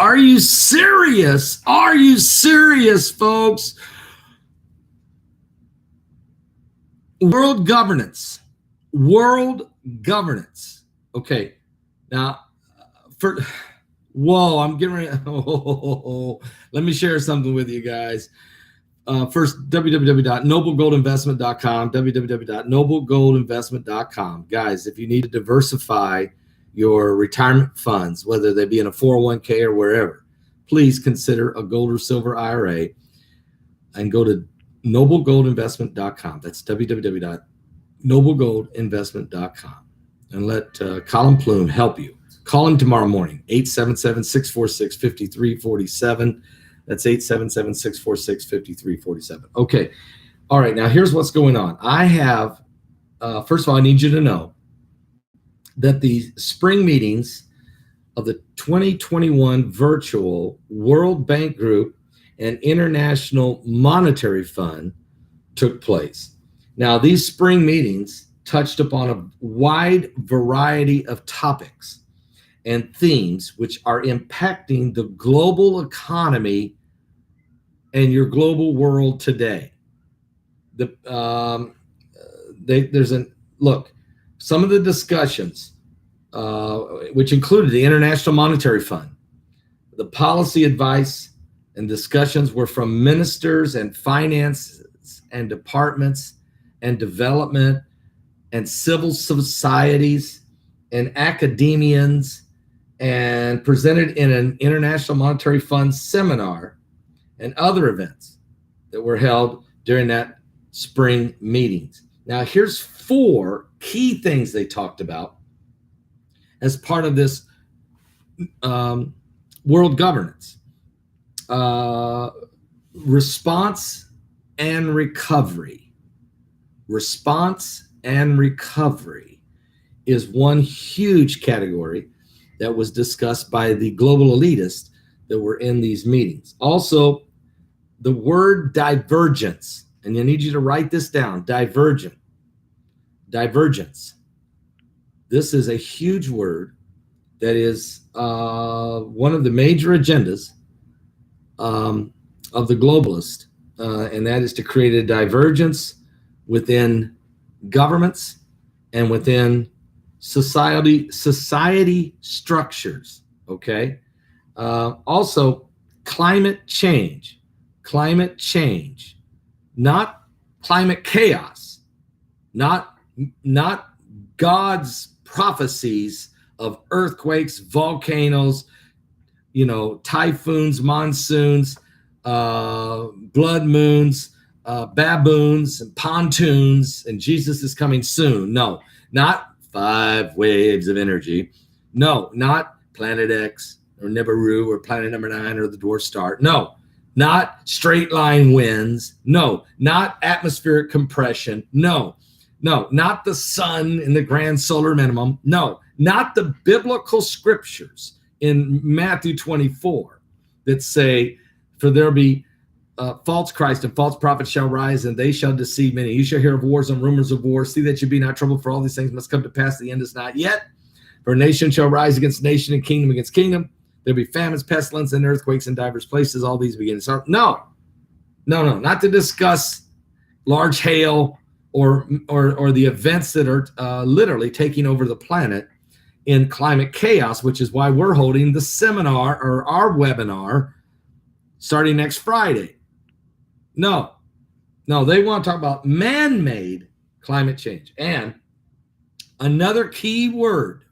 Are you serious? Are you serious, folks? World governance. World governance. Okay. Now, I'm getting ready. Let me share something with you guys. First, www.noblegoldinvestment.com, www.noblegoldinvestment.com. Guys, if you need to diversify your retirement funds, whether they be in a 401k or wherever, please consider a gold or silver IRA and go to noblegoldinvestment.com. That's www.noblegoldinvestment.com. And let Colin Plume help you. Call him tomorrow morning, 877-646-5347. That's 877-646-5347. Okay. All right. Now, here's what's going on. I have, first of all, I need you to know that the spring meetings of the 2021 virtual World Bank Group and International Monetary Fund took place. Now, these spring meetings touched upon a wide variety of topics and themes which are impacting the global economy and your global world today. Some of the discussions, which included the International Monetary Fund, the policy advice and discussions were from ministers and finance and departments and development and civil societies and academians, and presented in an International Monetary Fund seminar and other events that were held during that spring meetings. Now, here's 4 key things they talked about as part of this world governance. Response and recovery. Response and recovery is one huge category that was discussed by the global elitists that were in these meetings. Also, the word divergence, and I need you to write this down, divergence. This is a huge word that is one of the major agendas of the globalist, and that is to create a divergence within governments and within society structures. Okay. Also, climate change, not climate chaos, not God's prophecies of earthquakes, volcanoes, typhoons, monsoons, blood moons, baboons, and pontoons, and Jesus is coming soon. No, not 5 waves of energy. No, not Planet X or Nibiru or Planet Number 9 or the Dwarf Star. No, not straight line winds. No, not atmospheric compression. No, not the sun in the grand solar minimum. No, not the biblical scriptures in Matthew 24 that say, for there be false Christ and false prophets shall rise, and they shall deceive many. You shall hear of wars and rumors of wars. See that you be not troubled, for all these things must come to pass. The end is not yet. For nation shall rise against nation and kingdom against kingdom. There'll be famines, pestilence, and earthquakes in diverse places. All these begin to start. No, not to discuss large hail or the events that are literally taking over the planet in climate chaos, which is why we're holding the seminar or our webinar starting next Friday. No, they want to talk about man-made climate change. And another key word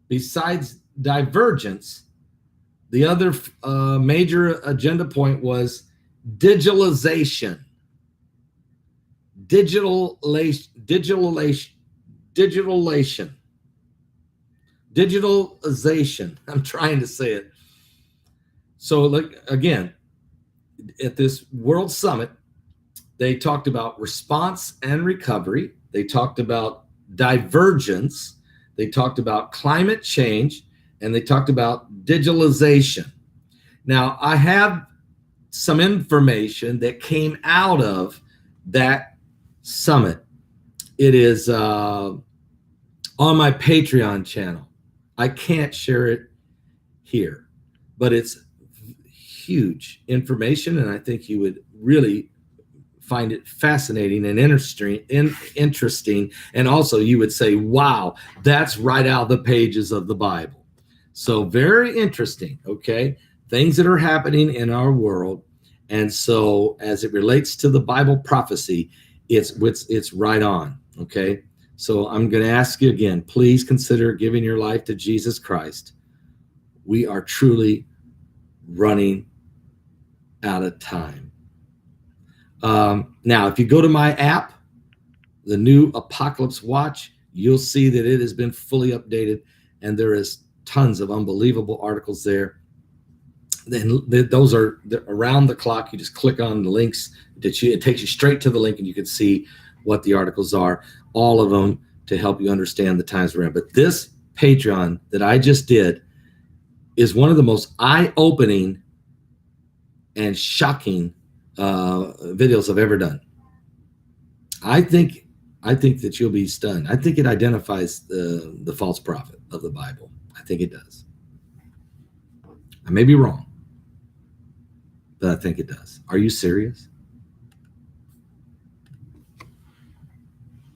besides divergence, the other major agenda point was digitalization. Digitalization. I'm trying to say it. So, again, at this World Summit, they talked about response and recovery. They talked about divergence. They talked about climate change, and they talked about digitalization. Now, I have some information that came out of that summit. It is on my Patreon channel. I can't share it here. but it's huge information, and I think you would really find it fascinating and interesting. And also you would say, wow, that's right out of the pages of the Bible. So very interesting, okay? Things that are happening in our world. And so as it relates to the Bible prophecy, it's right on, okay? So I'm going to ask you again, please consider giving your life to Jesus Christ. We are truly running out of time. Now, if you go to my app, the new Apocalypse Watch, you'll see that it has been fully updated, and there is tons of unbelievable articles there. Then those are around the clock. You just click on the links it takes you straight to the link, and you can see what the articles are, all of them to help you understand the times we're in. But this Patreon that I just did is one of the most eye-opening and shocking videos I've ever done. I think that you'll be stunned. I think it identifies the false prophet of the Bible. I think it does. I may be wrong, but I think it does. Are you serious?